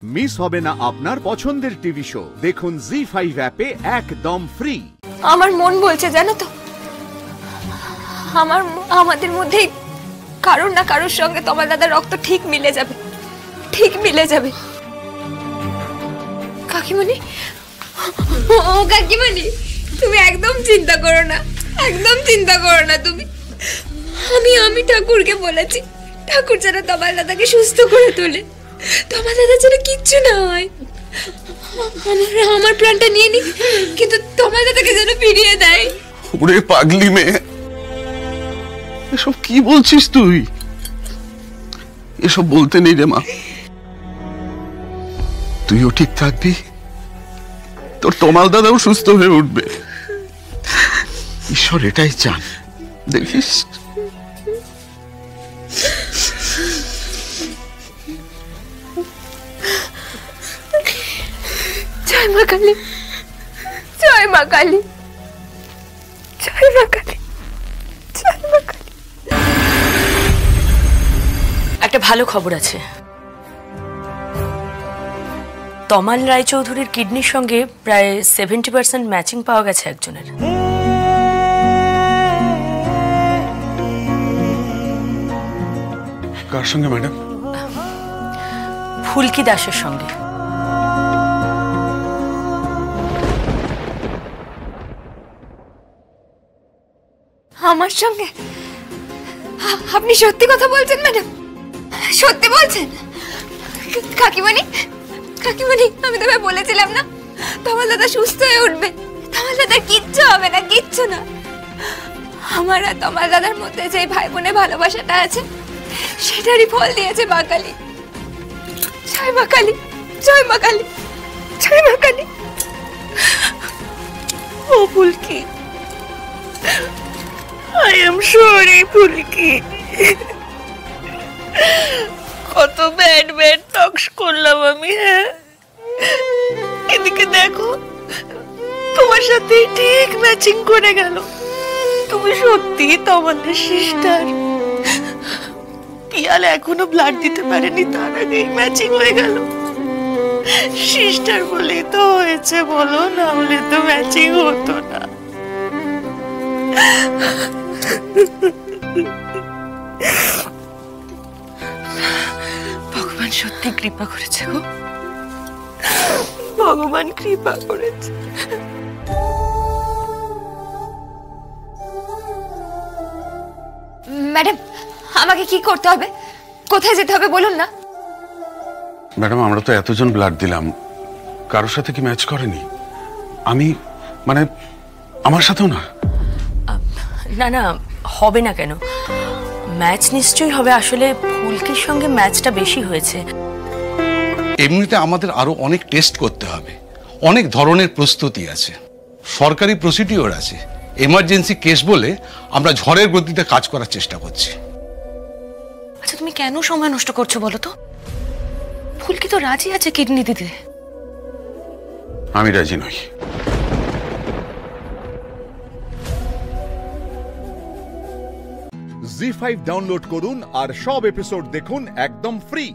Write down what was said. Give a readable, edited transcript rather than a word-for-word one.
Miss হবে না আপনার পছন্দের টিভি শো। দেখুন জি5 অ্যাপে একদম ফ্রি। আমার মন বলছে জানো তো, আমাদের মধ্যেই কারোর না কারোর সঙ্গে তোমার দাদার রক্ত ঠিক মিলে যাবে, ঠিক মিলে যাবে। কাকিমণি, ও কাকিমণি, তুমি একদম চিন্তা করো না, একদম চিন্তা করো না তুমি। আমি ঠাকুরকে বলেছি, ঠাকুর যেন তোমার দাদাকে সুস্থ করে তোলে, তোমার দাদার যেন কিচ্ছু না হয়। আমার প্রাণটা নিয়ে নি, কিন্তু তোমার দাদাকে যেন ফিরিয়ে দেয়। ওরে পাগলি মেয়ে, এসব কি বলছিস তুই? এসব বলতে নেই রে মা। তুইও ঠিক থাকবি, তোর তমাল দাদাও সুস্থ হয়ে উঠবে। ঈশ্বর এটাই চান, দেখিস। জয় মা কালী, জয় মা কালী, জয় মা কালী, জয় মা কালী। একটা ভালো খবর আছে, তমাল রায়চৌধুরীর কিডনির সঙ্গে প্রায় 70% ম্যাচিং পাওয়া গেছে একজনের। কার সঙ্গে ম্যাডাম? ফুলকি দাসের সঙ্গে। আমার সঙ্গে? আপনি সত্যি কথা বলছেন ম্যাডাম? সত্যি বলছেন? কাকিমণি, কাকিমণি, আমি তোমায় বলেছিলাম না তোমার দাদা সুস্থ হয়ে উঠবে, তোমার দাদার কিচ্ছু হবে না, কিচ্ছু না। আমার আর তোমার দাদার মধ্যে যে ভাই বোনের ভালোবাসাটা আছে, সেটারই ফল দিয়েছে মা কালী। জয় মা কালী, জয় মা কালী, জয় মা কালী। ও ফুলকি, I am sorry ফুলকি। কত ব্যাড টক্স করলাম আমি। হ্যাঁ, এদিকে দেখো, তোমার সাথে ঠিক ম্যাচিং করে গেল। তুমি সত্যি তোমাদের সিস্টার। পিয়াল এখনো ব্লাড দিতে পারেনি, তার আগে ম্যাচিং হয়ে গেল। সিস্টার বলেই তো হয়েছে, বলো, না হলে তো ম্যাচিং হতো না। ভগবান সত্যি কৃপা করেছে গো, ভগবান কৃপা করেছে। ম্যাডাম, আমাকে কি করতে হবে, কোথায় যেতে হবে বলুন না। ম্যাডাম, আমরা তো এতজন ব্লাড দিলাম, কারোর সাথে কি ম্যাচ করেনি? আমি মানে আমার সাথেও না। না না, হবে না কেন? ম্যাচ নিশ্চয়ই হবে। আসলে ফুলকির সঙ্গে ম্যাচটা বেশি হয়েছে। এমনিতে আমাদের আরো অনেক টেস্ট করতে হবে, অনেক ধরনের প্রস্তুতি আছে, সরকারি প্রসিডিওর আছে। এমার্জেন্সি কেস বলে আমরা ঝড়ের গতিতে কাজ করার চেষ্টা করছি। আচ্ছা, তুমি কেন সময় নষ্ট করছো বলো তো? ফুলকি তো রাজি আছে কিডনি দিতে। আমি রাজি নই। জি5 ডাউনলোড করুন আর সব এপিসোড দেখুন একদম ফ্রি।